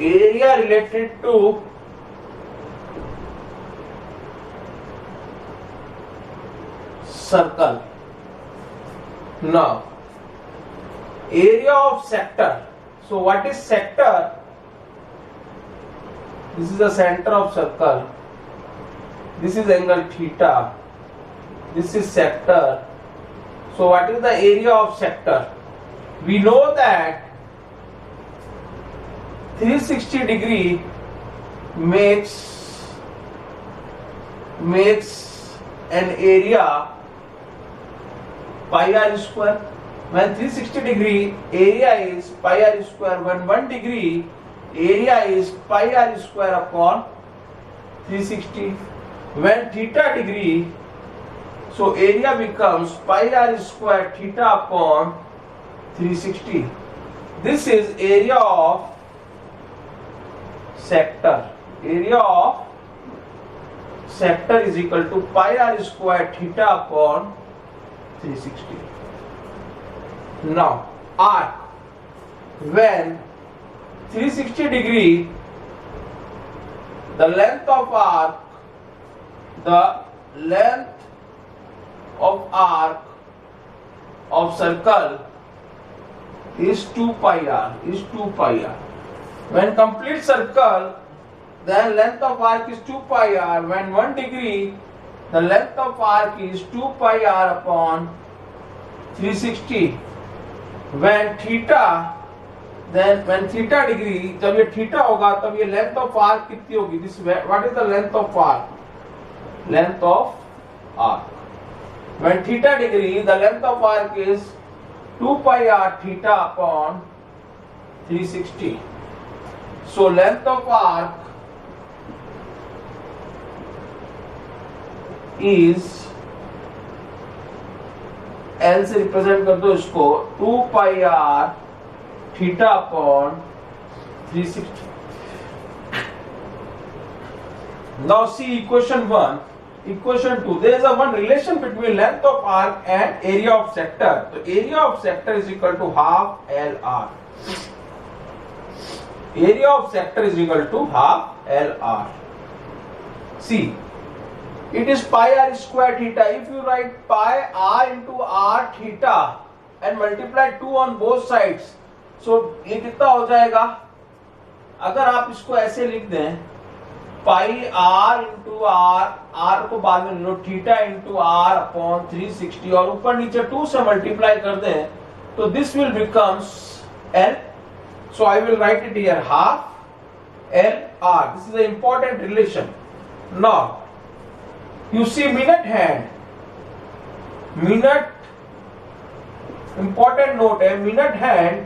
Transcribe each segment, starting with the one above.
area related to circle. Now, area of sector. So what is sector? This is the center of circle. This is angle theta. This is sector. So what is the area of sector? We know that 360 degree makes an area pi r square. When 360 degree area is pi r square, when 1 degree area is pi r square upon 360. When theta degree, so area becomes pi r square theta upon 360. This is area of sector. Area of sector is equal to pi r square theta upon 360. Now, arc. When 360 degree, the length of arc of circle is 2 pi r. When complete circle, then length of arc is 2 pi r. When 1 degree, the length of arc is 2 pi r upon 360. When theta, then when theta degree, जब ये theta होगा तब ये length of arc कितनी होगी? This what is the length of arc? Length of arc. When theta degree, the length of arc is 2 pi r theta upon 360. So length of arc is L से represent कर दो इसको 2 pi r theta upon 360. Now see equation 1. Equation 2. There is a one relation between length of arc and area of sector. So area of sector is equal to half LR. Area of sector is equal to half LR. See, it is pi r square theta. If you write pi r into r theta and multiply 2 on both sides, so ये कितना हो जाएगा? अगर आप इसको ऐसे लिख दें, पाई आर इंटू आर को बाद में लो थीटा इंटू आर अपॉन 360 और ऊपर नीचे 2 से मल्टीप्लाई कर दें, तो this will becomes L. So I will write it here half L R. This is an important relation. Now you see minute hand. Minute, important note है, minute hand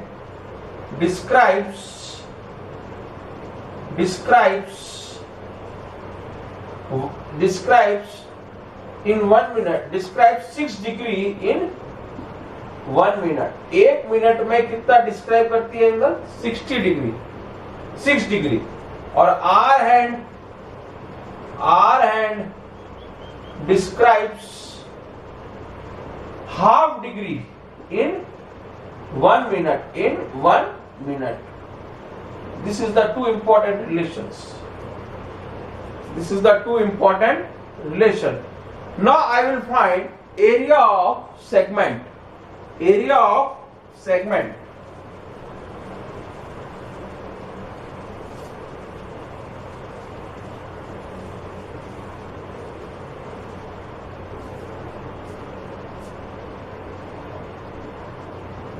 describes in 1 minute, describes 6 degree in 1 minute. 1 minute में कितना describe करती है angle? 60 degree, 6 degree. और hour hand describes half degree in 1 minute. This is the two important relations. Now I will find area of segment.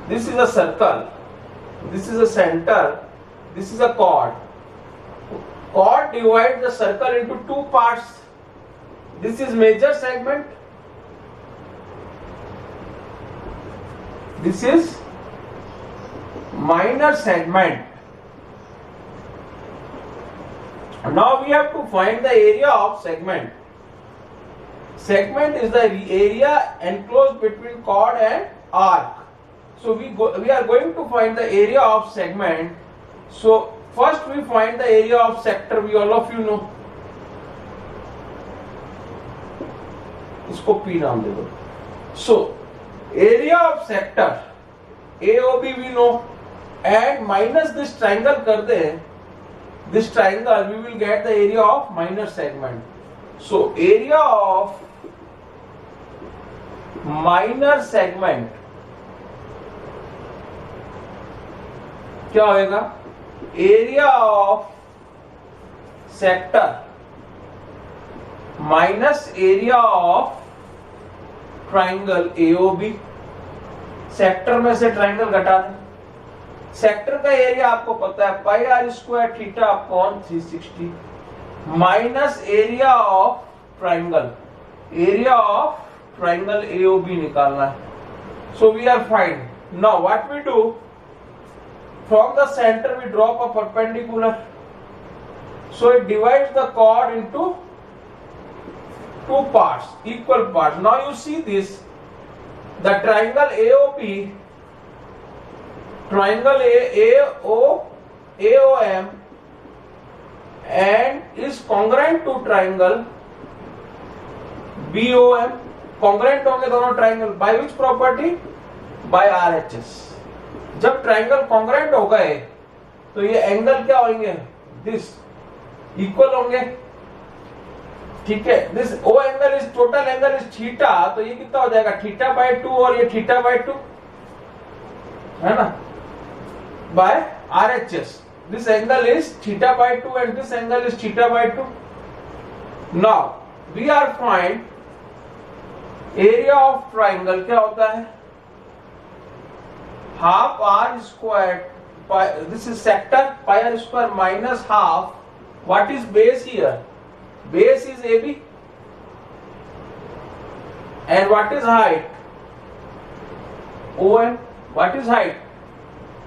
This is a circle, this is a center, this is a chord. Chord divides the circle into 2 parts. This is major segment, this is minor segment. Now we have to find the area of segment. Segment is the area enclosed between chord and arc. So we are going to find the area of segment. So first we find the area of sector. We all of you know. इसको P नाम दे दो. So area of sector AOB we know, and minus this triangle कर दे, this triangle, we will get the area of minor segment. So area of minor segment क्या होगा? Area of sector minus area of triangle AOB. Sector में से triangle घटा दें. Sector का area आपको पता है pi r square theta upon 360 minus area of triangle. Area of triangle AOB निकालना है. So we are fine. Now what we do, from the center we drop a perpendicular, so it divides the chord into two parts, equal parts. Now you see this, the triangle AOB, triangle AOM and is congruent to triangle BOM. congruent होंगे दोनों triangle. by which property? by RHS. जब triangle congruent हो गए तो ये angle क्या होंगे? This equal होंगे. ठीक है. This O angle is total angle is theta, तो ये कितना हो जाएगा? थीटा बाय 2 और ये थीटा बाय 2 है ना, by RHS. This angle is theta by 2 and this angle is theta by 2. Now we are find area of triangle क्या होता है? half r squared, this is sector, pi r square minus half. What is base here? Base is AB. And what is height? OM. What is height?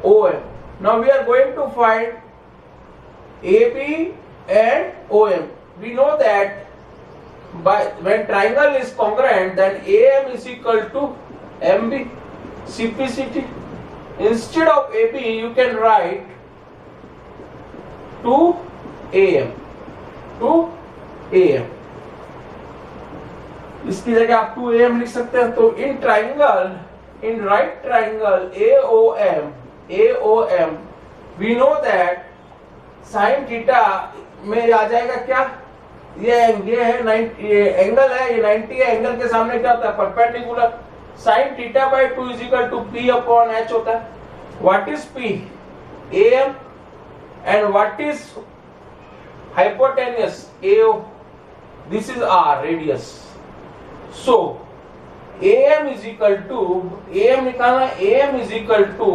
OM. Now we are going to find AB and OM. We know that when triangle is congruent, then AM is equal to MB. Simplicity. Instead of AB, you can write 2AM. 2AM. इसकी जगह आप 2AM लिख सकते हैं. तो in triangle, in right triangle AOM, we know that sin theta में आ जाएगा क्या? ये है 90, ये एंगल है, ये 90 है. एंगल के सामने क्या होता है? Perpendicular. sin theta by 2 is equal to P upon H होता है. What is P? AM. And what is hypotenuse? AO. This is R, radius. So AM is equal to, AM निकालना, AM is equal to,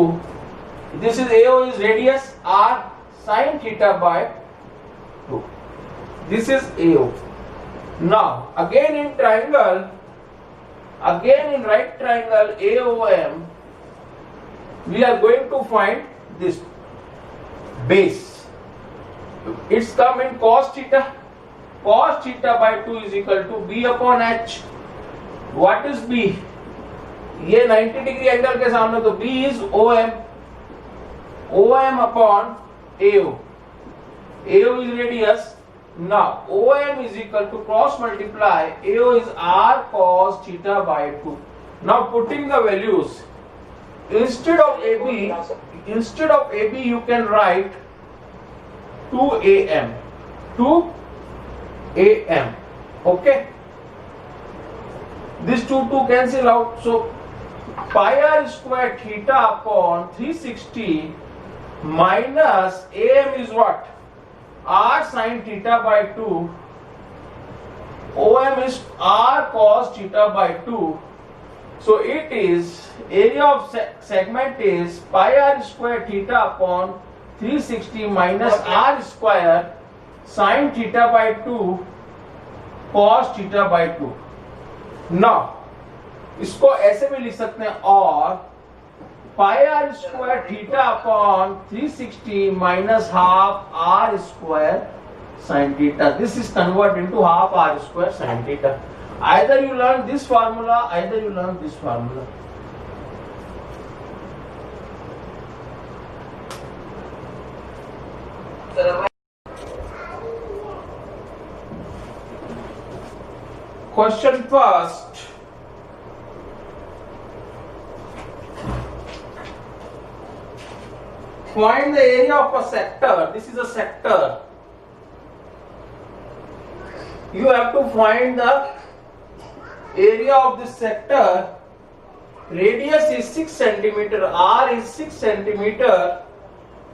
this is AO is radius, R sin theta by 2. This is AO. Now again in triangle, again in right triangle AOM, we are going to find this base. It's come in cos theta. Cos theta by 2 is equal to B upon H. What is B? ये 90 degree angle के सामने, तो B is OM. OM upon AO. AO is radius. Now OM is equal to cross multiply AO is R cos theta by 2. Now putting the values, instead of AB you can write 2AM. 2AM. Okay. This 2 cancel out. So pi r square theta upon 360 minus AM is what? R sin theta by 2. OM is R cos theta by 2. So it is, area of segment is pi r square theta upon 360 minus R square sin theta by 2 cos theta by 2. Now इसको ऐसे भी लिख सकते हैं, और pi r square theta upon 360 minus half r square sin theta. This is converted into half r square sin theta. Either you learn this formula, either you learn this formula. Question first. Find the area of a sector. This is a sector. You have to find the area of this sector. Radius is 6 centimeter, R is 6 centimeter,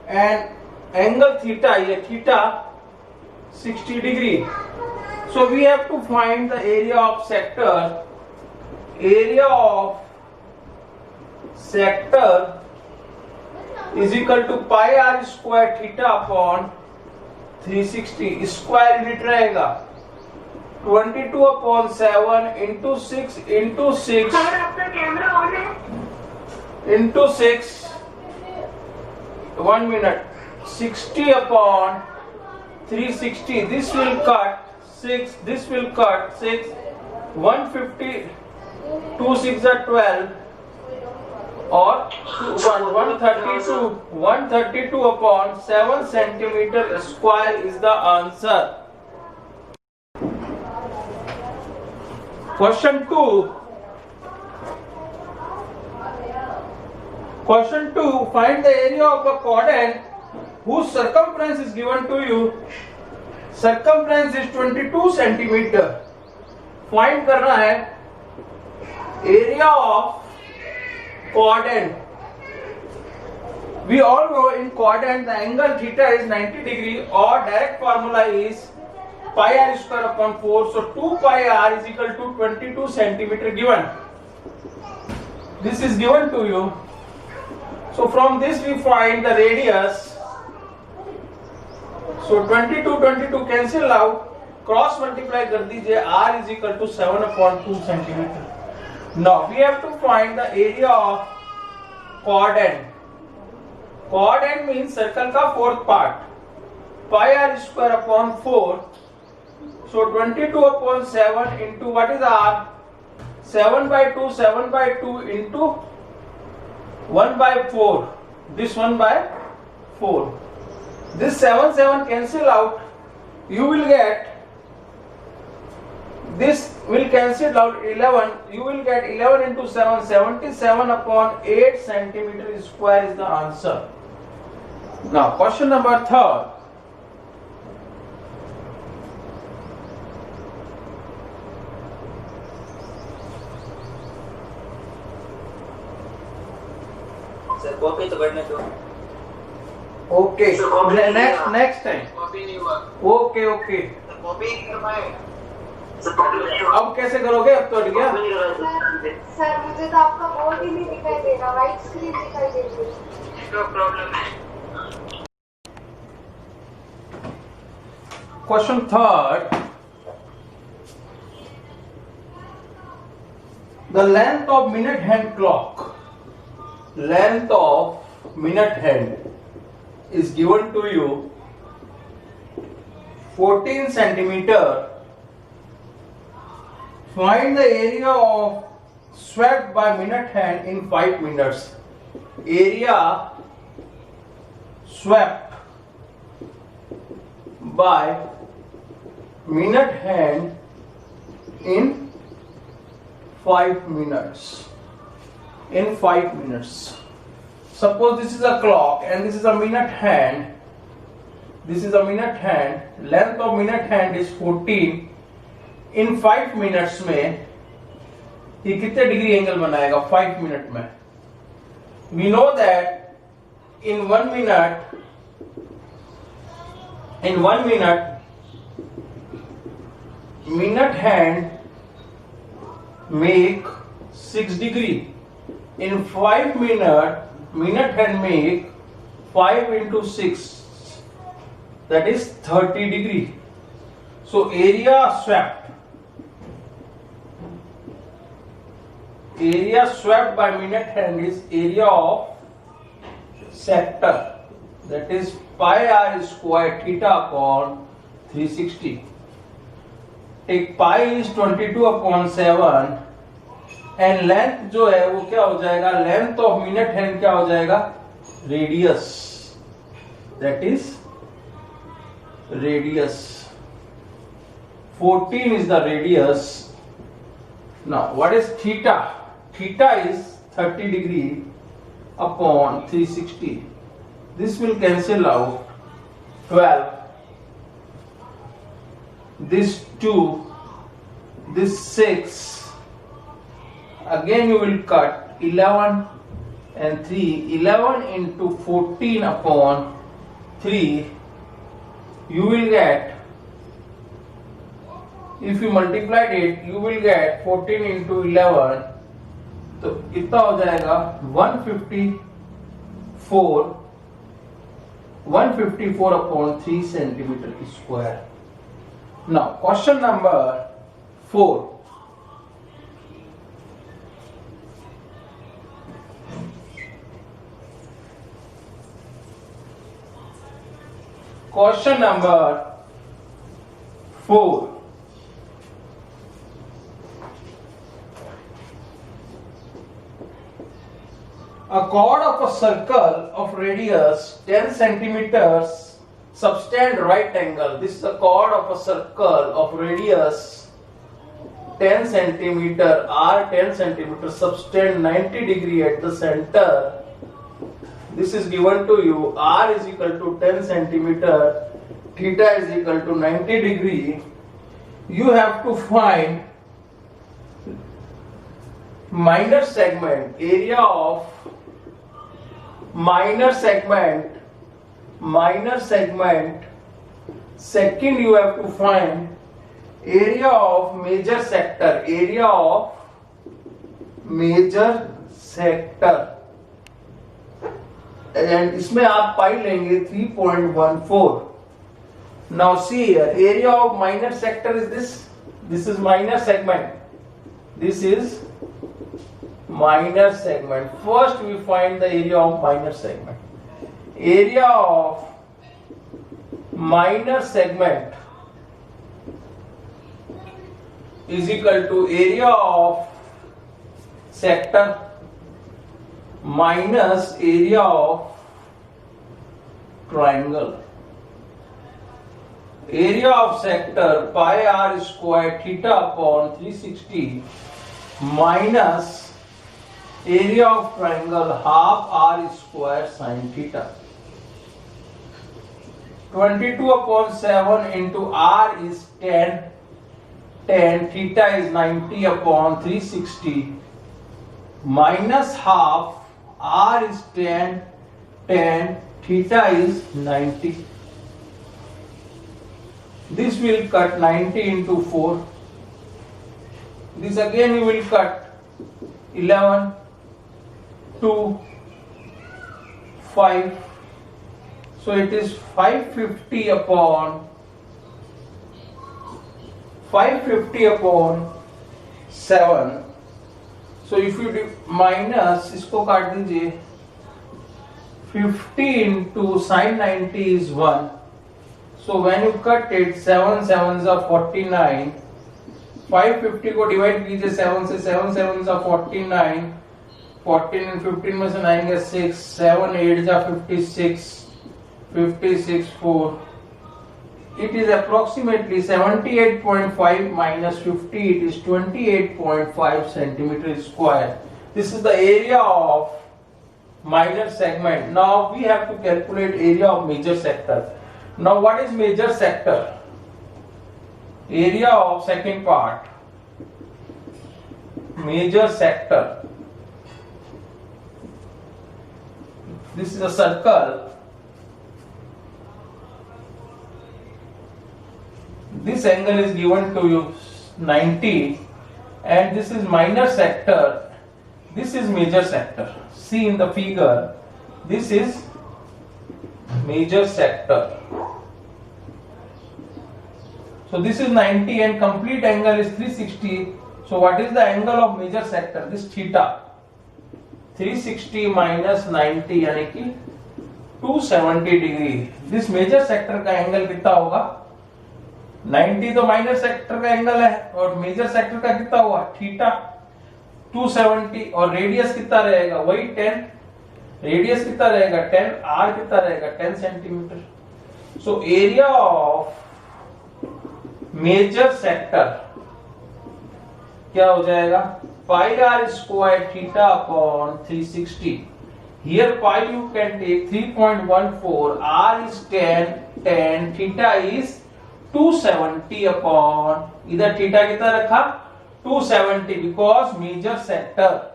and angle theta is theta 60 degree. So we have to find the area of sector. Area of sector is equal to pi r square theta upon 360. Square unit रहेगा 22 upon 7 into 6 into 6 into 6 1 minute 60 upon 360. This will cut 6, this will cut 6, 150, 2 6 are 12, or 132 upon 7 centimeter square is the answer. Question 2. Question 2. Find the area of a quadrant whose circumference is given to you. Circumference is 22 centimeter. Find करना है area of quadrant. We all know in quadrant the angle theta is 90 degree, or direct formula is pi r square upon 4. So 2 pi r is equal to 22 centimeter given. This is given to you. So from this we find the radius. So 22 cancel out. Cross multiply कर दीजिए. R is equal to 7 upon 2 centimeter. Now we have to find the area of quadrant. Quadrant means circle का fourth part. Pi r square upon 4. So 22 upon 7 into what is r? 7 by 2 into 1 by 4. This 1 by 4. This 7 cancel out. You will get, this will cancel out 11. You will get 11 into 7, 77 upon 8 centimeter square is the answer. Now question number 3. Sir copy तो करने दो. Okay. Next time. Copy नहीं हुआ. Okay. Copy नहीं कर पाए. अब कैसे करोगे? अब तो अट गया. सर मुझे तो आपका बोर्ड ही नहीं दिखाई दे रहा, व्हाइट स्क्रीन दिखाई दे रही है. नेटवर्क प्रॉब्लम है. Question 3. The length of minute hand clock. Length of minute hand is given to you 14 centimeter. Find the area of swept by minute hand in 5 minutes. Area swept by minute hand in 5 minutes. In 5 minutes. Suppose this is a clock and this is a minute hand. This is a minute hand. Length of minute hand is 14. In 5 minutes में ये कितने degree angle बनाएगा 5 minute में? We know that in 1 minute minute hand make 6 degree. In 5 minute hand make 5 into 6, that is 30 degree. So area swept by minute hand is area of sector, that is pi r square theta upon 360. Take pi is 22 upon 7 and length जो है वो क्या हो जाएगा? Length of minute hand क्या हो जाएगा? Radius, that is radius. 14 is the radius. Now what is theta? Theta is 30 degree upon 360. this will cancel out. 12, this 2, this 6, again you will cut 11 and 3, 11 into 14 upon 3, you will get, if you multiplied it, you will get 14 into 11, तो कितना हो जाएगा 154 upon 3 centimeter square. Now question number 4. Question number 4. A chord of a circle of radius 10 centimeters subtend right angle. This is a chord of a circle of radius 10 centimeter or 10 centimeter subtend 90 degree at the center. This is given to you. R is equal to 10 centimeter, theta is equal to 90 degree. You have to find minor segment, area of minor segment. Second, you have to find area of major sector, and इसमें आप पाई लेंगे 3.14. Now see here, area of minor sector is this. This is minor segment. This is minor segment. First we find the area of minor segment. Area of minor segment is equal to area of sector minus area of triangle. Area of sector pi r square theta upon 360 minus area of triangle half r square sin theta. 22 upon 7 into r is 10, theta is 90 upon 360 minus half r is 10, theta is 90. This will cut 90 into 4. This again you will cut 11, 2, 5. So it is 550 upon 7. So if you do minus, इसको काट दीजिए. 50 into sin 90 is 1. So when you cut it, 7 sevens are 49. 550 को divide कीजिए 7 से, 7 sevens are 49. 14 and 15 में से 9 गया 6. 7 8 जा 56. 56 4. It is approximately 78.5 minus 50. It is 28.5 centimeter square. This is the area of minor segment. Now we have to calculate area of major sector. Now what is major sector? Area of second part. Major sector. This is a circle. This angle is given to you 90 and this is minor sector. This is major sector. See in the figure, this is major sector. So this is 90 and complete angle is 360. So what is the angle of major sector? This theta. 360 minus 90 यानी कि 270 degree. This major sector का angle कितना होगा? 90 तो minor sector का angle है और major sector का कितना हुआ? थीटा 270 और रेडियस कितना रहेगा? वही 10. रेडियस कितना रहेगा? 10. आर कितना रहेगा? 10 centimetre. So area of major sector क्या हो जाएगा? Pi r square theta upon 360. Here pi you can take 3.14, r is 10, theta is 270 upon, इधर theta कितना रखा 270 because major sector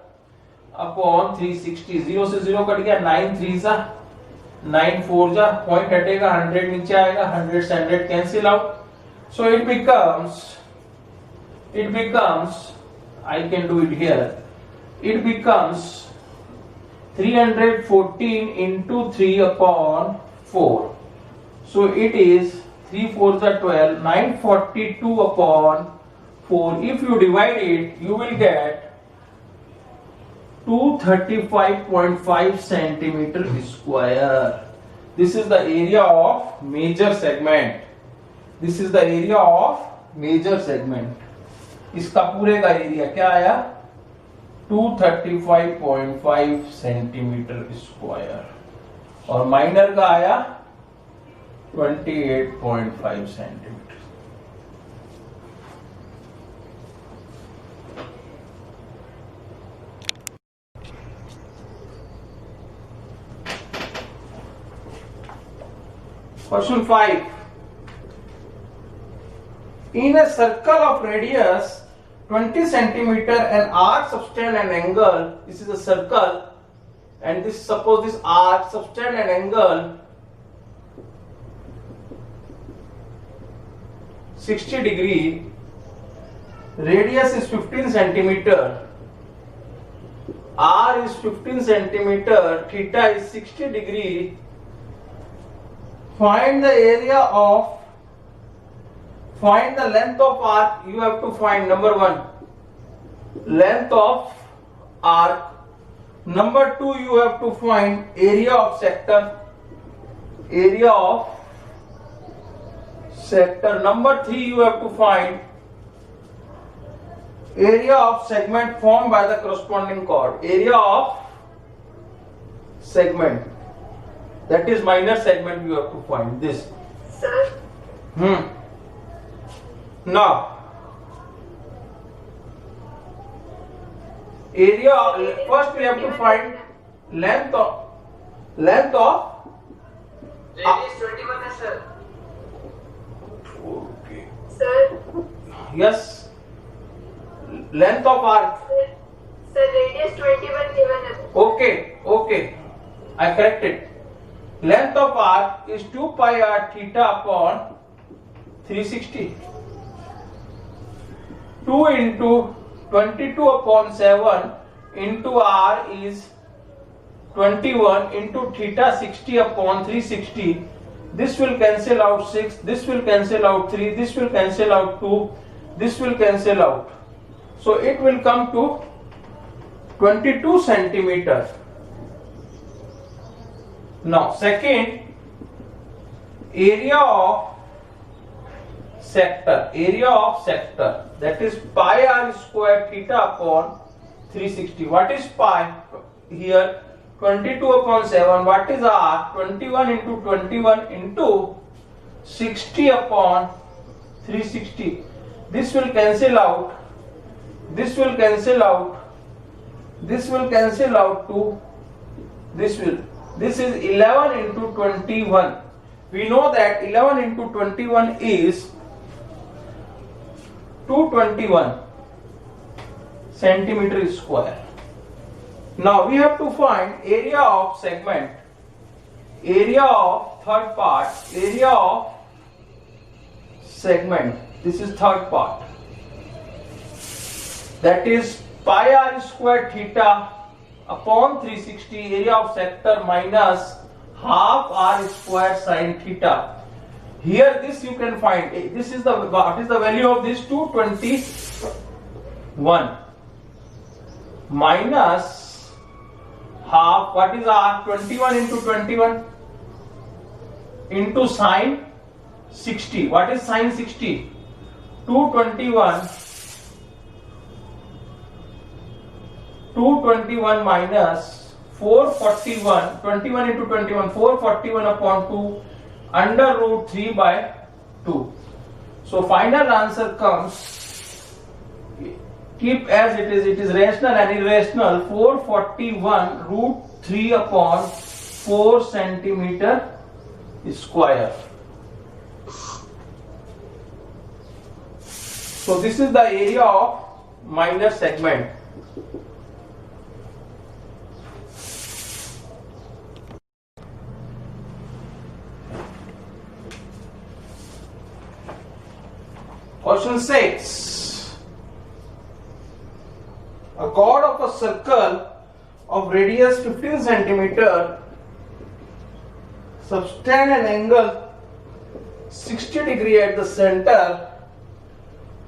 upon 360, 0 से 0 कट गया, 9 3 जा 9 4 जा, पॉइंट हटेगा 100 नीचे आएगा, 100 से 100 cancel out, so it becomes I can do it here, it becomes 314 into 3 upon 4. So it is 3 4s are 12, 942 upon 4. If you divide it, you will get 235.5 centimeter square. This is the area of major segment. This is the area of major segment. इसका पूरे का area क्या आया 235.5 centimetre square और minor का आया 28.5 centimetre. Question 5. In a circle of radius 20 centimeter and arc subtend an angle, this is a circle, and this suppose this arc subtend an angle 60 degree, radius is 15 centimeter, r is 15 centimeter, theta is 60 degree. Find the length of arc. You have to find number 1 length of arc, number 2 you have to find area of sector, number 3 you have to find area of segment formed by the corresponding chord, area of segment, that is minor segment you have to find this. Sir, Now area, first we have to find length of Radius 21 है sir. okay, sir, yes, length of arc, sir, radius 21 given है. okay, I corrected. Length of arc is 2 pi r theta upon 360. 2 into 22 upon 7 into r is 21 into theta 60 upon 360. This will cancel out 6, this will cancel out 3, this will cancel out 2, this will cancel out. So it will come to 22 centimeters. Now second, area of sector, that is pi r square theta upon 360. What is pi? Here 22 upon 7. What is r? 21 into 21 into 60 upon 360. This will cancel out, this will cancel out, this will cancel out to this will. This is 11 into 21. We know that 11 into 21 is 221 centimeter square. Now we have to find area of segment, area of third part, area of segment. This is third part. That is pi r square theta upon 360, area of sector minus half r square sin theta. Here this you can find, this is the, what is the value of this? 221 minus half, what is r? 21 into 21 into sin 60. What is sin 60? 221 minus 441, 21 into 21, 441 upon 2 under root 3 by 2. So final answer comes, keep as it is rational and irrational, 441 root 3/4 centimeter square. So this is the area of minor segment. Question 6. A chord of a circle of radius 15 centimeter subtend an angle 60 degree at the center.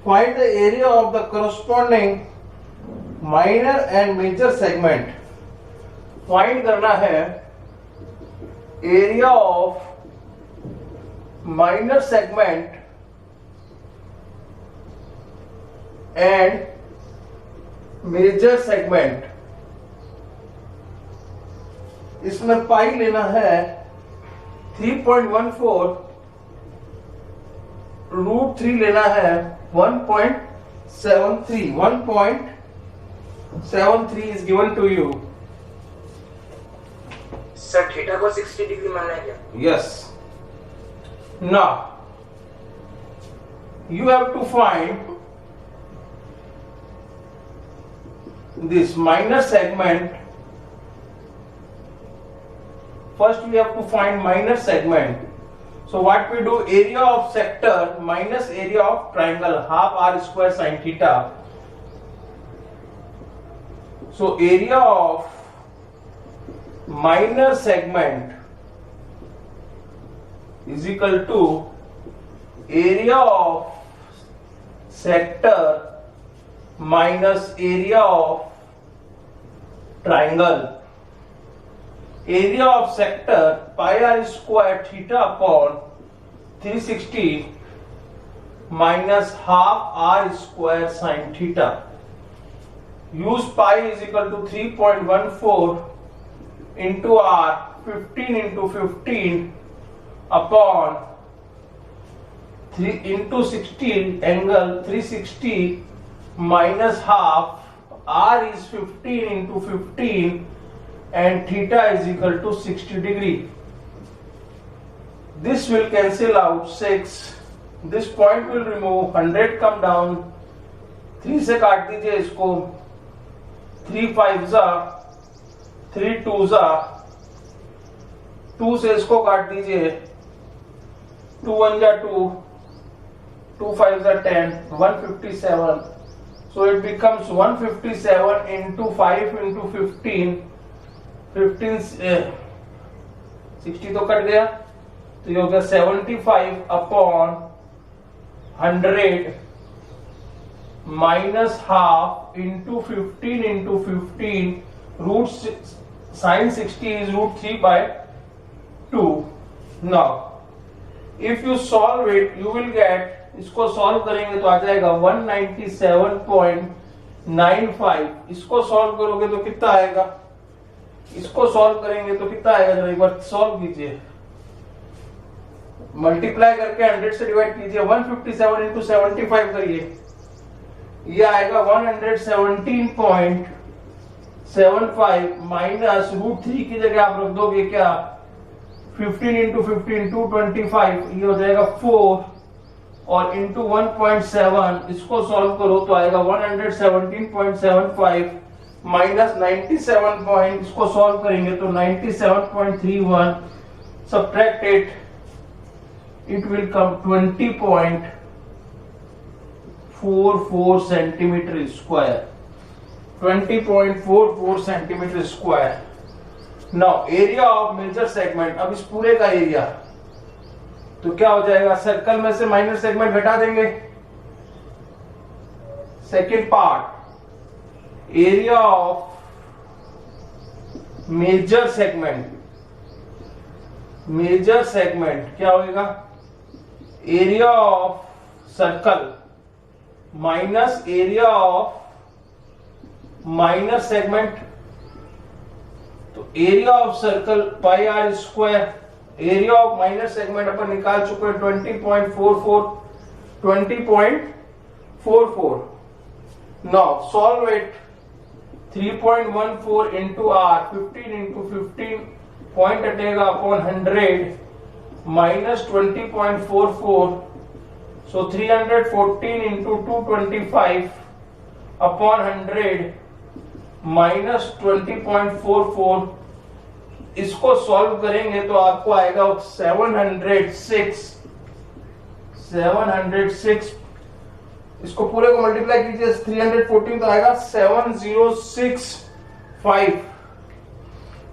Find the area of the corresponding minor and major segment. Find करना है area of minor segment and major segment. इसमें पाई लेना है 3.14, √3 लेना है 1.73. 1.73 is given to you. Sir theta को 60 degree मानना है क्या? Yes. Now you have to find this minor segment. First we have to find minor segment. So what we do, area of sector minus area of triangle, half r square sin theta. So area of minor segment is equal to area of sector minus area of triangle. Area of sector pi r square theta upon 360 minus half r square sin theta. Use pi is equal to 3.14 into r, 15 into 15 upon 3 into 16, angle 360 minus half, r is 15 into 15 and theta is equal to 60 degree. This will cancel out 6. This point will remove, 100 come down, 3 से काट दीजिए इसको, 3 5 जा, 3 2 जा, 2 से इसको काट दीजिए, 2 1 जा 2, 2 5 जा 10, 157. So it becomes 157 into 5 into 15. 60 तो कट गया, तो ये हो गया 75/100 minus half into 15 into 15, sin 60 is √3/2. Now if you solve it, you will get, इसको सॉल्व करेंगे तो आ जाएगा 197.95. इसको सॉल्व करोगे तो कितना आएगा, इसको सॉल्व करेंगे तो कितना आएगा, जरा एक बार सॉल्व कीजिए, मल्टीप्लाई करके 100 से डिवाइड कीजिए, 157 into 75 करिए, ये आएगा 117.75 माइनस √3 की जगह आप रख दोगे क्या, 15 into 15 225, ये हो जाएगा 4 और इंटू 1.7, इसको सॉल्व करो तो आएगा 117.75 माइनस 97 पॉइंट, इसको सॉल्व करेंगे तो 97.31, subtract it will come 20.44 centimetre square. 20.44 centimetre square. Now area of major segment, अब इस पूरे का एरिया तो क्या हो जाएगा, सर्कल में से माइनर सेगमेंट घटा देंगे. Second part, area of major segment. Major segment क्या होगा, area of circle minus area of minor segment. तो area of circle pi r square, area of minor segment अपन निकाल चुके हैं 20.44. Now solve it. 3.14 into r, 15 into 15 point हटेगा upon 100 minus 20.44, so 314 into 225 upon 100 minus 20.44. इसको solve करेंगे तो आपको आएगा 706. इसको पूरे को मल्टीप्लाई कीजिए 314 तो आएगा 7065.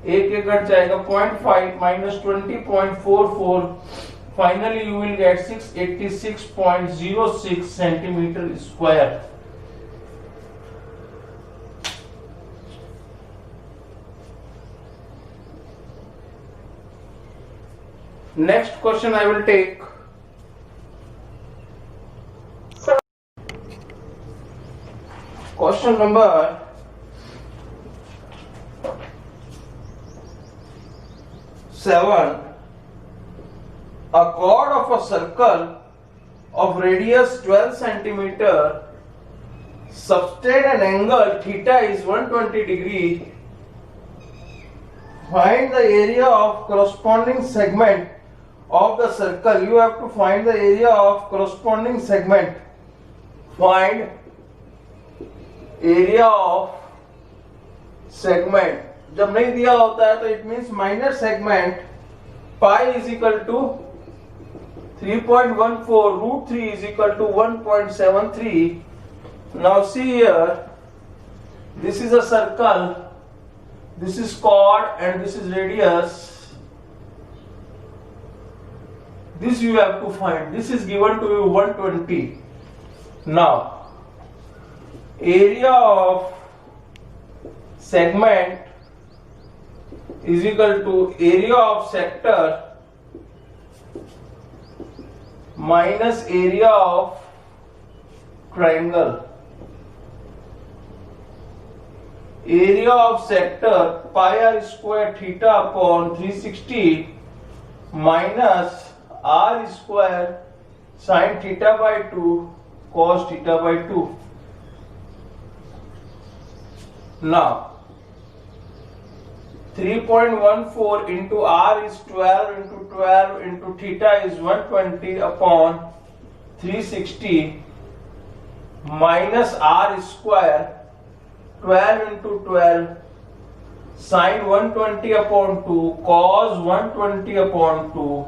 एक कट जाएगा 0.5 minus 20.44. Finally you will get 686.06 centimeter square. Next question I will take. Question number 7. A chord of a circle of radius 12 centimeter subtend an angle theta is 120 degree. Find the area of corresponding segment of the circle. You have to find the area of corresponding segment. Find area of segment. जब नहीं दिया होता है तो it means minor segment pi is equal to 3.14, root 3 is equal to 1.73. Now see here, this is a circle, this is chord and this is radius. This you have to find. This is given to you 120. Now area of segment is equal to area of sector minus area of triangle. Area of sector pi r square theta upon 360 minus r square sin theta by 2 cos theta by 2. Now 3.14 into r is 12 into 12 into theta is 120 upon 360 minus r square 12 into 12 sin 120 upon 2 cos 120 upon 2.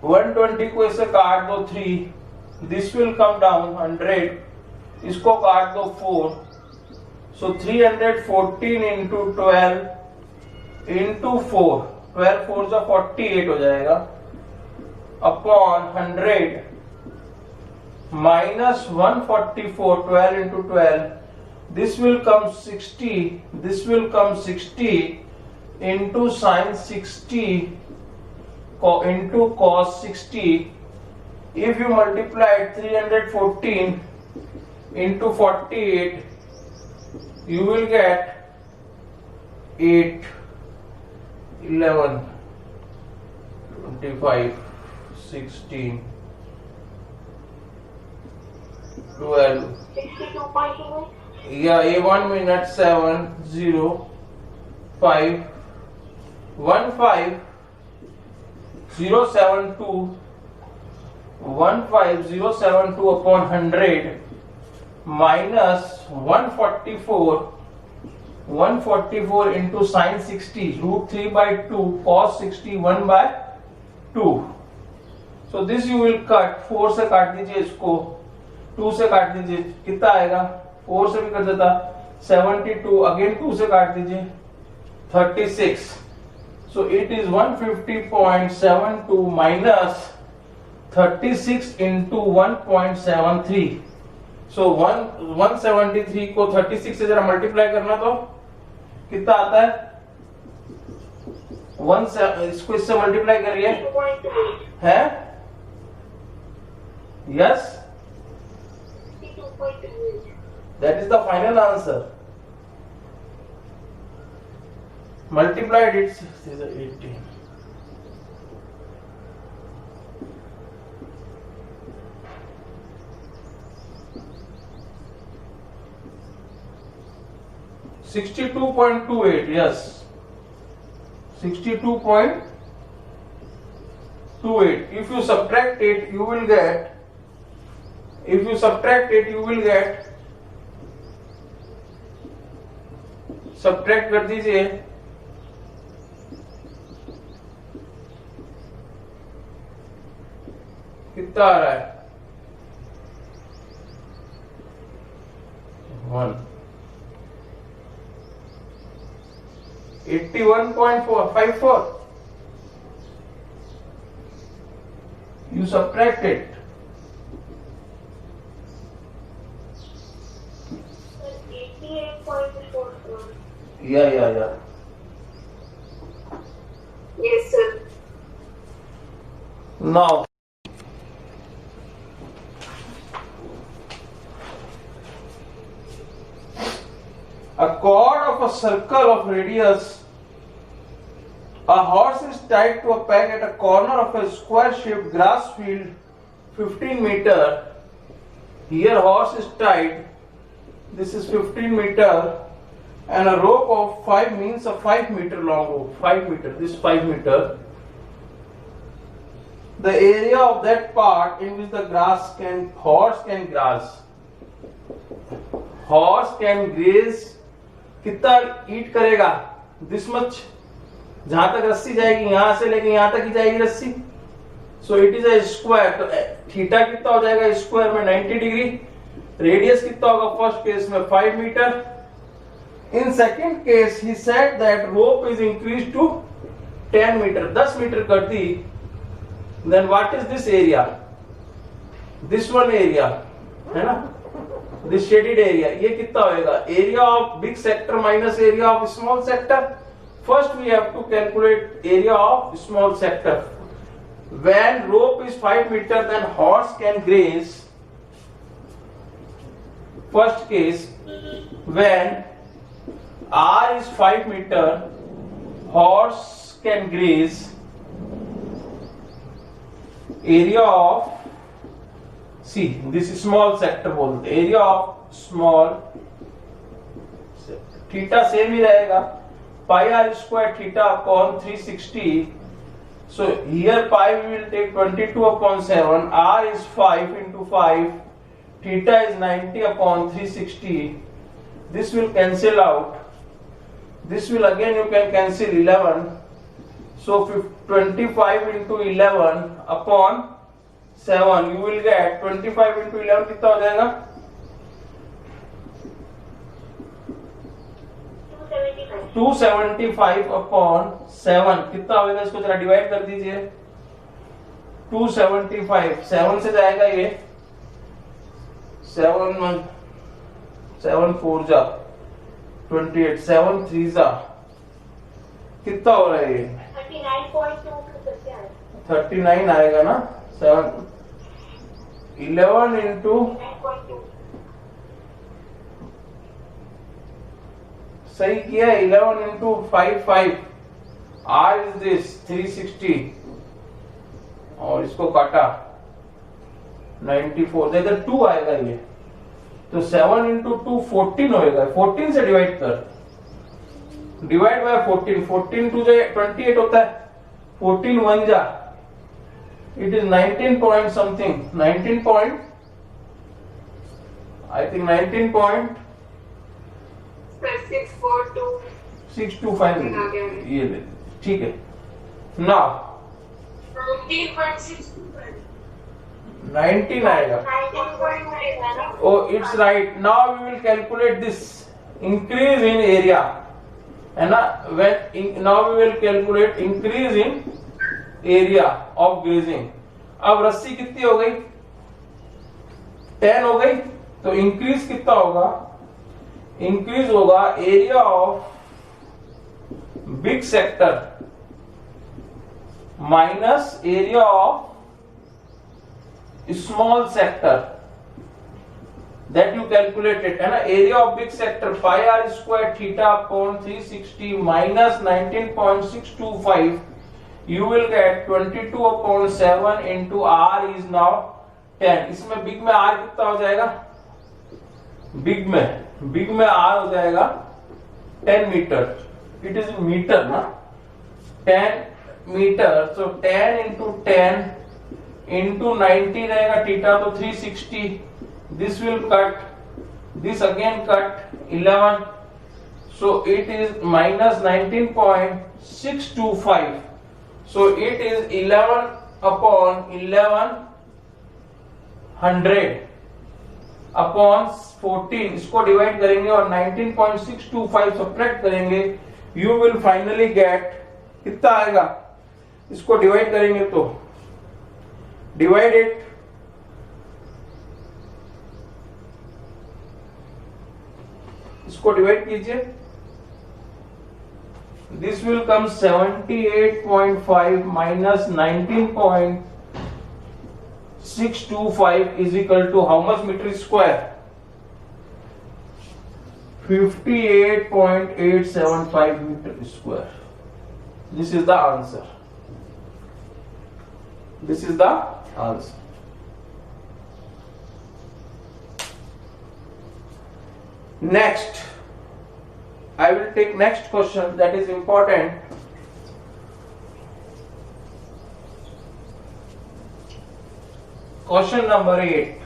120 को इसे काट दो 3, this will come down 100, इसको काट दो 4, so 314 into 12 into 4, 12 4 जा 48 हो जाएगा upon 100 minus 144, 12 into 12, this will come 60, this will come 60 into sin 60 into cos 60. If you multiply 314 into 48, you will get 8, 11, 25, 16, 12. 62.2. Yeah, a 1 minute 7 0 5 1 5 072 15072 upon 100 minus 144 into sin 60 root 3 by 2 cos 60 1 by 2. So this you will cut, 4 से काट दीजिए इसको, 2 से काट दीजिए, कितना आएगा, 4 से भी कर देता 72, अगेन 2 से काट दीजिए 36. So it is 150.72 minus 36 into 1.73. So 173 को 36 से जरा मल्टीप्लाई करना तो कितना आता है, इसको इससे मल्टीप्लाई करिए, है yes, that is the final answer. Multiplied it 18. 62.28, yes, 62.28. If you subtract it, you will get, subtract कर दीजिए, कितना आ रहा है? 81.54. You subtract it. Sir, 88.44. Yeah. Yes, sir. Now, a chord of a circle of radius, a horse is tied to a peg at a corner of a square-shaped grass field 15 meter. Here horse is tied, this is 15 meter, and a rope of 5 means a 5 meter long rope, 5 meter, this 5 meter. The area of that part in which the horse can graze, कितना ईट करेगा? This much, जहां तक रस्सी जाएगी यहां से लेके यहां तक ही जाएगी रस्सी. So it is a square. तो थीटा कितना हो जाएगा स्क्वायर में? 90 डिग्री. रेडियस कितना होगा फर्स्ट केस में? 5 metre. In second case he said that rope is increase to 10 metre, 10 metre कर दी. Then what is this area? This one area है ना, दिस शेडेड एरिया. ये कितना होएगा? Area of big sector minus area of small sector. First we have to calculate area of small sector. When rope is 5 metre then horse can graze. First case, when R is 5 meter, horse can graze area of, see this is small sector बोलते, area of small, theta same ही रहेगा, pi r square theta upon 360. So here pi we will take 22 upon 7, r is 5 into 5, theta is 90 upon 360. This will cancel out. This will again you can cancel 11. So 25 into 11 upon 7. You will get 25 into 11 कितना हो जाएगा? 275 upon 7 कितना होगा? इसको जरा divide कर दीजिए. 275 7 से जाएगा ये 7 4 जा 28, 7 3 जा कितना हो रहा है ये? 39 आएगा ना. 7 11 into 9.2. सही किया. 11 into 5 r is this 360 और इसको काटा 94, इधर 2 आएगा ये. तो 7 into 2 14 होएगा. 14 से डिवाइड कर, डिवाइड बाय 14, 14 टू 28 होता है. 14 1 जा, it is 19 point something, 19 point, I think 19 point 625 ये ले, ठीक है. नाउ 19 आएगा. Oh, it's right. Now we will calculate this increase in area, है ना. Now we will calculate increase in area of grazing. अब रस्सी कितनी हो गई? 10 हो गई. तो इंक्रीज कितना होगा? इंक्रीज होगा area of big sector minus area of small sector that you calculated, है ना. Area of big sector pi r square theta upon 360 minus 19.625. You will get 22 upon 7 into r is now 10. इसमें big में r कितना हो जाएगा? Big में r हो जाएगा 10 meter. It is in meter, na? 10 meter. So 10 into 10 into 90 रहेगा theta, तो 360. This will cut. This again cut 11. So it is minus 19.625. So it is 11 upon 1100 upon 14. इसको डिवाइड करेंगे और 19.625 सब्ट्रैक्ट करेंगे. यू विल फाइनली गेट कितना आएगा. इसको divide करेंगे तो डिवाइड इट. इसको डिवाइड कीजिए. This will come 78.5 minus 19.625 is equal to how much meter square? 58.875 meter square. This is the answer. This is the answer. Next, I will take next question that is important. Question number 8.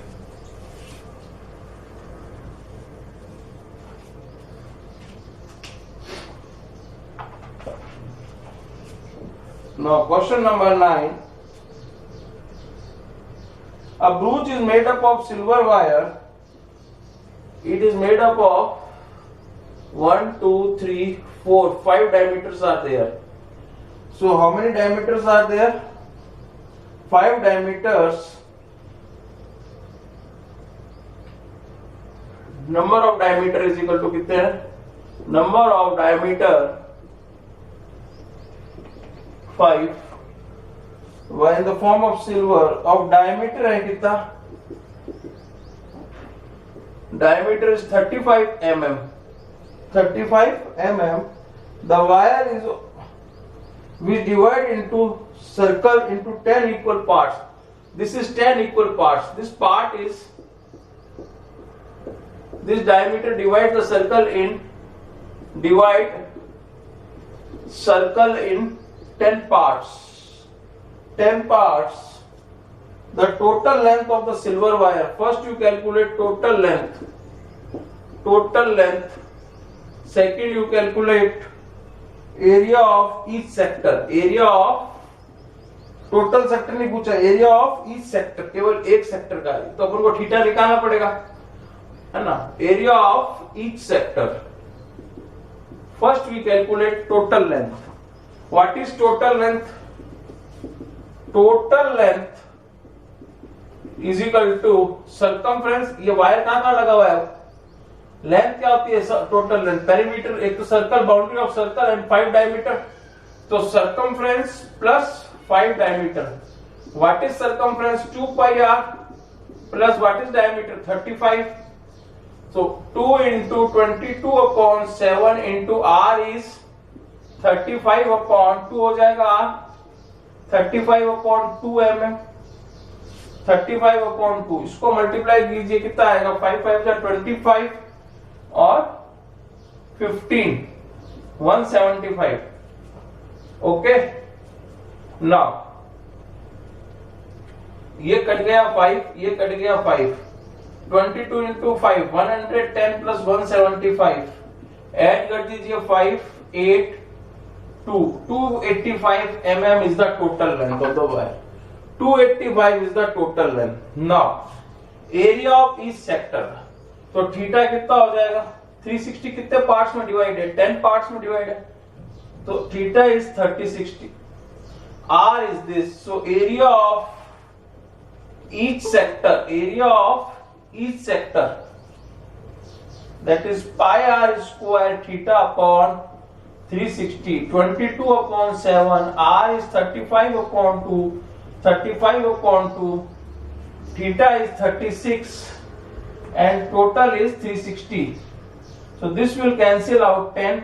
Now question number 9. A brooch is made up of silver wire. It is made up of 1, 2, 3, 4, 5 diameters are there. So how many diameters are there? 5 diameters. Number of diameter is equal to कितने हैं? Number of diameter 5 in the form of silver. of diameter है कितना? Diameter is 35 mm. 35 mm. The wire is we divide into circle into 10 equal parts. This is 10 equal parts. This part is this diameter. Divide the circle in 10 parts. 10 parts. The total length of the silver wire. First you calculate total length. Second you calculate area of each sector. Area of total sector नहीं पूछा, area of each sector. केवल एक sector का है तो अपन को theta निकालना पड़ेगा, है ना. Area of each sector. First we calculate total length. What is total length? Total length is equal to circumference. ये वायर कहाँ लगा हुआ है? लेंथ क्या होती है? Total length. पेरीमीटर एक तो circle, boundary of circle and 5 diameter. तो circumference plus 5 diameter. What is circumference? 2 pi r plus what is diameter? 35. So 2 into 22 upon 7 into r is 35 upon 2 हो जाएगा r. 35 upon 2 mm. 35 upon 2. इसको multiply कीजिए कितना आएगा? 5 5 जा 25 और 15 175. ओके. नाउ ये कट गया 5, ये कट गया 5. 22 into 5 110 plus 175. ऐड कर दीजिए 5 8 2 285 mm is the total length of the wire. 285 is the total length. Now area of each sector. तो थीटा कितना हो जाएगा? 360 कितने पार्ट्स में डिवाइड है? 10 पार्ट्स में डिवाइड है. तो theta is 3060. R is this. So area of each sector. Area of each sector. That is pi r square theta upon 360. 22 upon 7. R is 35 upon 2. 35 upon 2. Theta is 36. And total is 360. So this will cancel out 10.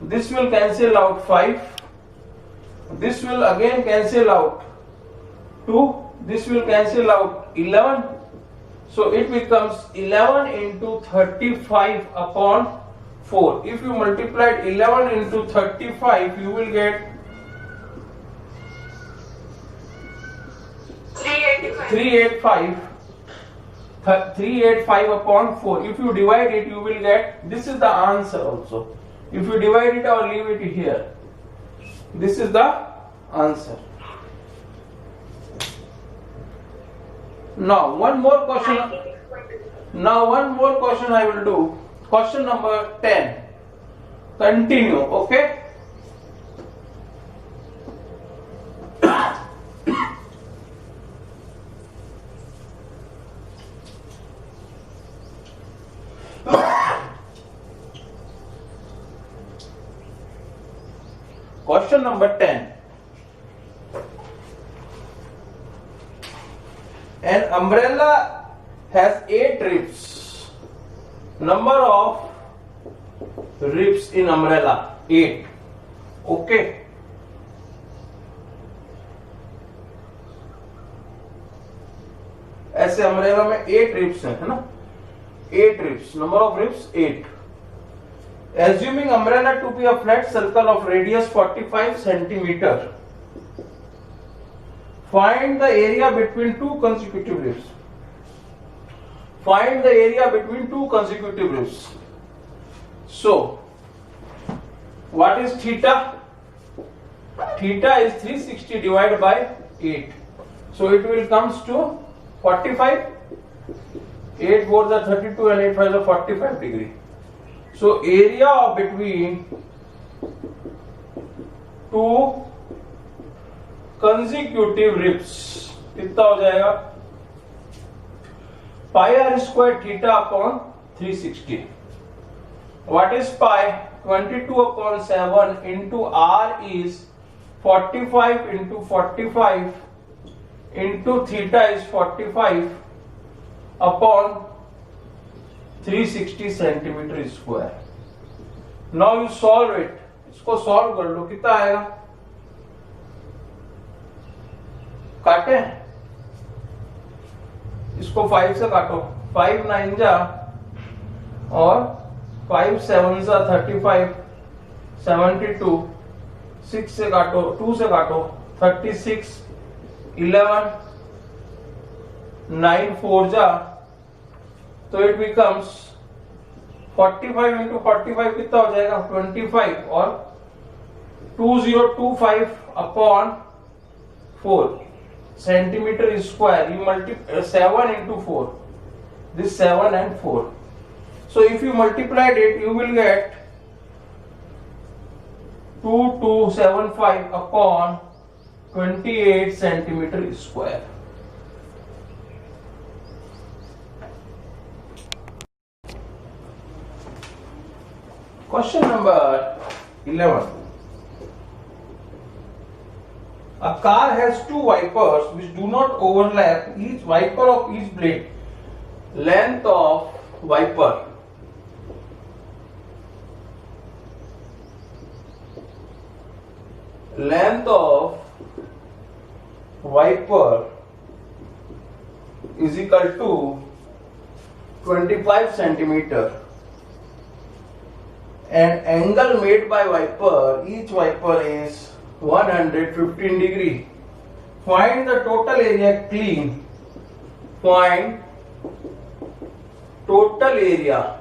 This will cancel out 5. This will again cancel out 2. This will cancel out 11. So it becomes 11 into 35 upon 4. If you multiplied 11 into 35, you will get 385. 385 upon 4. If you divide it, you will get, this is the answer also. If you divide it or leave it here, this is the answer. Now one more question. I will do. Question number 10. Continue, okay? Question number 10. An umbrella has 8 ribs. Number of ribs in umbrella 8. Okay. ऐसे umbrella में 8 ribs हैं, है ना? 8 ribs. Number of ribs 8. Assuming umbrella to be a flat circle of radius 45 centimeter, find the area between two consecutive ribs. Find the area between two consecutive ribs. So, what is theta? Theta is 360 divided by 8. So it will comes to 45. 8 4s are 32 and 8 5s are 45 degree. So area between two consecutive ribs कितना हो जाएगा? Pi r square theta upon 360. What is pi? 22 upon 7 into r is 45 into 45 into theta is 45 upon 360 centimeter square. Now you solve it. इसको solve कर लो, कितना आएगा? काटे इसको 5 से काटो. 5 9 जा और 5 7 जा 35 72. 6 से काटो, 2 से काटो 36 11 9 4 जा, तो इट बिकम्स 45 इंटू 45 कितना हो जाएगा? 25 और 2025 upon 4 centimetre square. You multiply 7 into 4. This 7 and 4. So if you multiplied it, you will get 2275 upon 28 centimeter square. Question number 11. A car has two wipers which do not overlap. Each wiper of each blade. Length of wiper. Length of wiper is equal to 25 centimeter. And angle made by wiper, each wiper is 115 degree. Find the total area clean. Find total area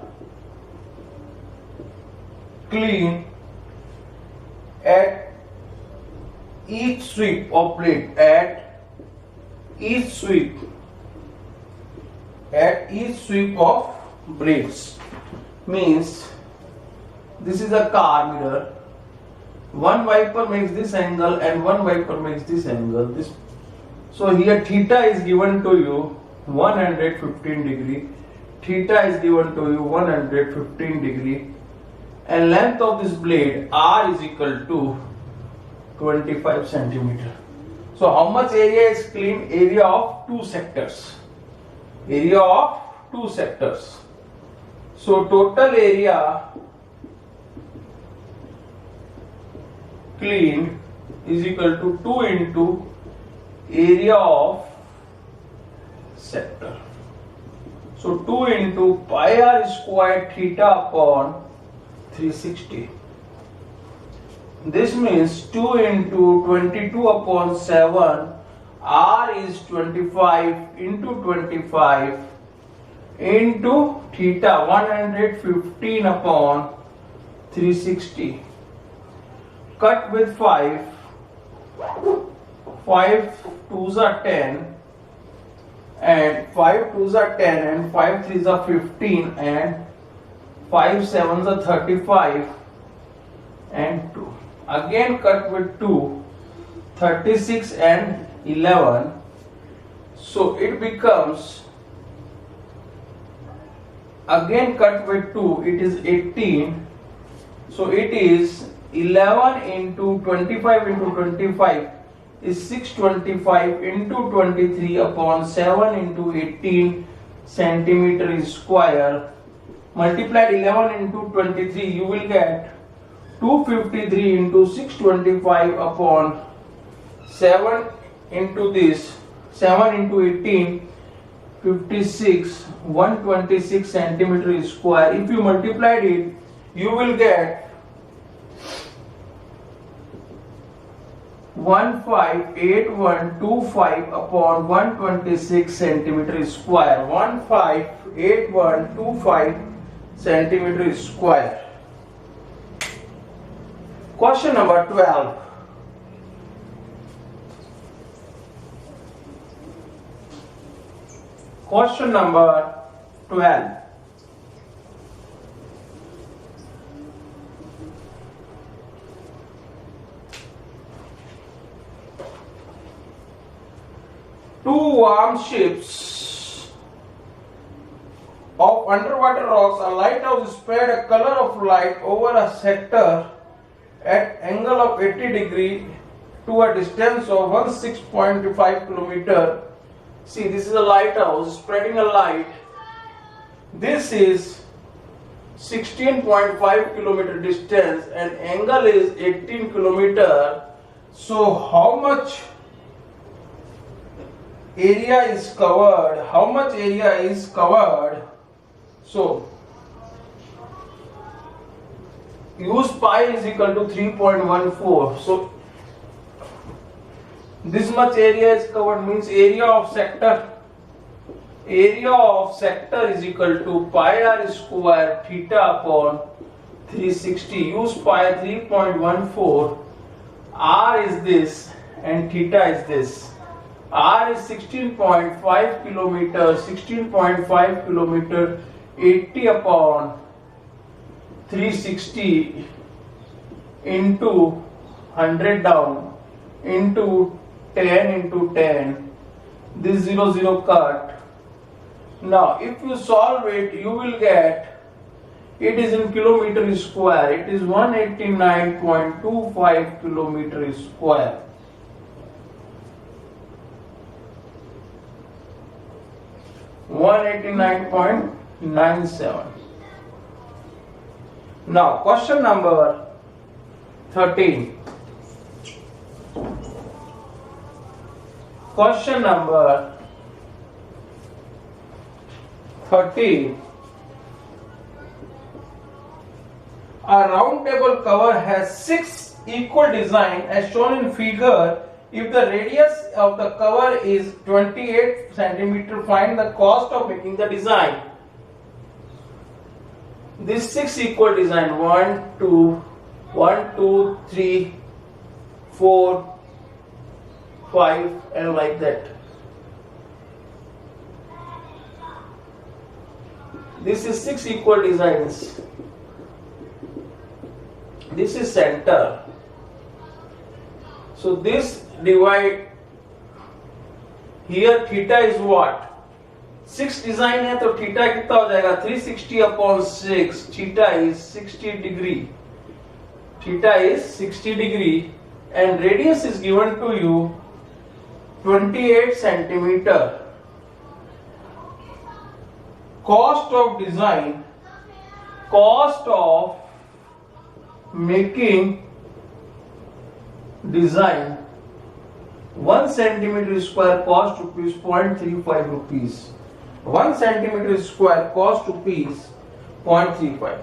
clean at each sweep of blade. At each sweep of blades means this is a car mirror. One wiper makes this angle and one wiper makes this angle. So here theta is given to you 115 degree. Theta is given to you 115 degree. And length of this blade R is equal to 25 centimeter. So how much area is clean? Area of two sectors. Area of two sectors. So total area clean is equal to 2 into area of sector. So 2 into pi r square theta upon 360. This means 2 into 22 upon 7. R is 25 into 25 into theta 115 upon 360. Cut with 5. 5 2s are 10 and 5 2s are 10 and 5 3s are 15 and 5 7s are 35 and 2. Again cut with 2, 36 and 11. So it becomes, again cut with 2, it is 18. So it is 11 into 25 into 25 is 625 into 23 upon 7 into 18 centimeter square. Multiplied 11 into 23, you will get 253 into 625 upon 7 into this, 7 into 18, 56, 126 centimeter square. If you multiplied it, you will get 158125 upon 126 centimeter square. 158125 centimeter square. Question number 12. Question number 12. Two warm ships of underwater rocks, a lighthouse spread a color of light over a sector at angle of 80 degree to a distance of 16.5 kilometer. See, this is a lighthouse spreading a light. This is 16.5 kilometer distance and angle is 18 kilometer. So how much area is covered? How much area is covered? So use pi is equal to 3.14. So this much area is covered means area of sector. Area of sector is equal to pi r square theta upon 360. Use pi 3.14. R is this and theta is this. R is 16.5 kilometer. 16.5 kilometer. 80 upon 360 into 100 down into 10 into 10. This 0 0 cut. Now if you solve it, you will get, it is in kilometer square. It is 189.25 kilometer square. $189.97. Now question number 13. Question number 13. A round table cover has 6 equal designs as shown in figure. If the radius of the cover is 28 centimeter, find the cost of making the design. These 6 equal design, 1, 2, 3, 4, 5 and like that. This is 6 equal designs. This is center. So this divide here, theta is what? 6 design है तो theta कितना हो जाएगा 360 upon 6. Theta is 60 degree. Theta is 60 degree and radius is given to you 28 centimeter. Cost of design, cost of making design 1 centimeter square cost rupees 0.35 rupees. 1 centimeter square cost rupees 0.35.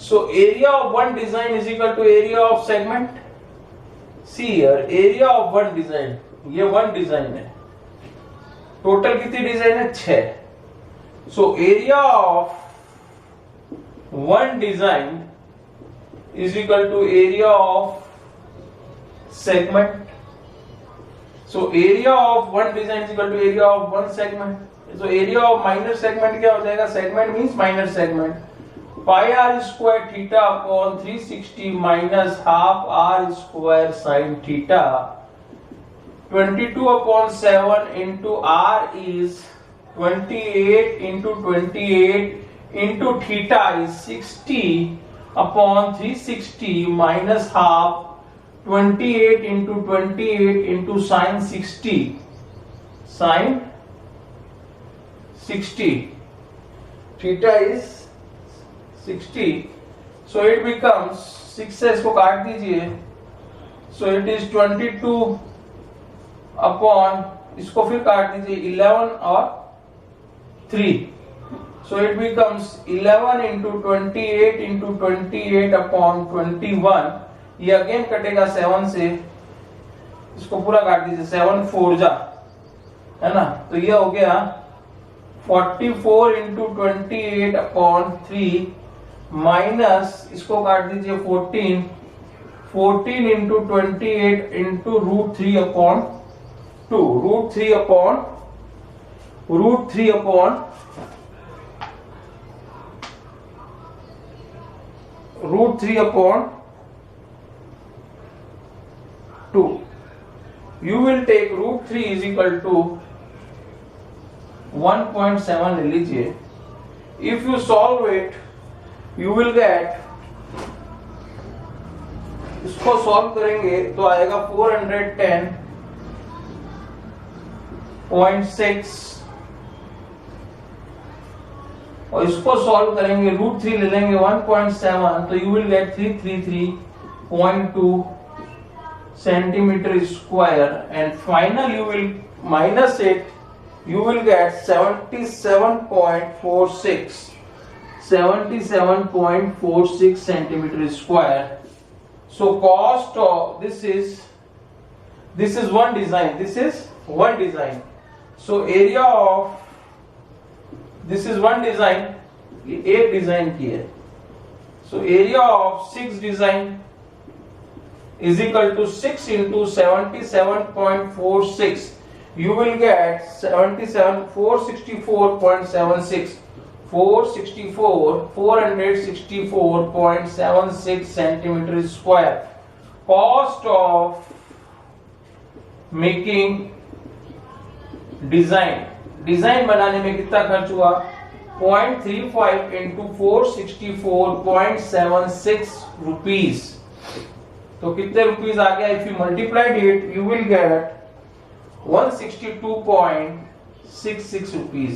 So area of one design is equal to area of segment. See here, area of one design, ये one design है. Total कितनी design है? 6. So area of one design is equal to area of segment. So area of one design is equal to area of one segment. So area of minor segment क्या हो जाएगा? Segment means minor segment. Pi r square theta upon 360 minus half r square sin theta. 22 upon 7 into r is 28 into 28 into theta is 60 upon 360 minus half 28 into 28 into sin 60. Sin 60. Theta is 60. So it becomes 6 से इसको काट दीजिए. So it is 22 upon इसको फिर काट दीजिए 11 और 3. So it becomes 11 into 28 into 28 upon 21. ये अगेन कटेगा 7 से. इसको पूरा काट दीजिए. 7 4 जा, है ना? तो ये हो गया 44 into 28 upon 3 माइनस इसको काट दीजिए 14 into 28 into root 3 upon 2. root 3 upon 2. You will take root 3 is equal to 1.7 ले लीजिए. If you solve it, you will get, इसको सॉल्व करेंगे तो आएगा 410.6 और इसको सॉल्व करेंगे रूट 3 ले लेंगे 1.7 तो you will get 333.2 centimeter square and final you will minus it, you will get 77.46 centimeter square. So cost of this is one design. So area of this is one design. एक design की है. So area of 6 design is equal to 6 into 77.46. You will get 464.76 centimeter square. Cost of making design बनाने में कितना खर्च हुआ? 0.35 into 464.76 rupees. तो कितने रुपीस आ गया? If you multiplied it you will get 162.66 rupees.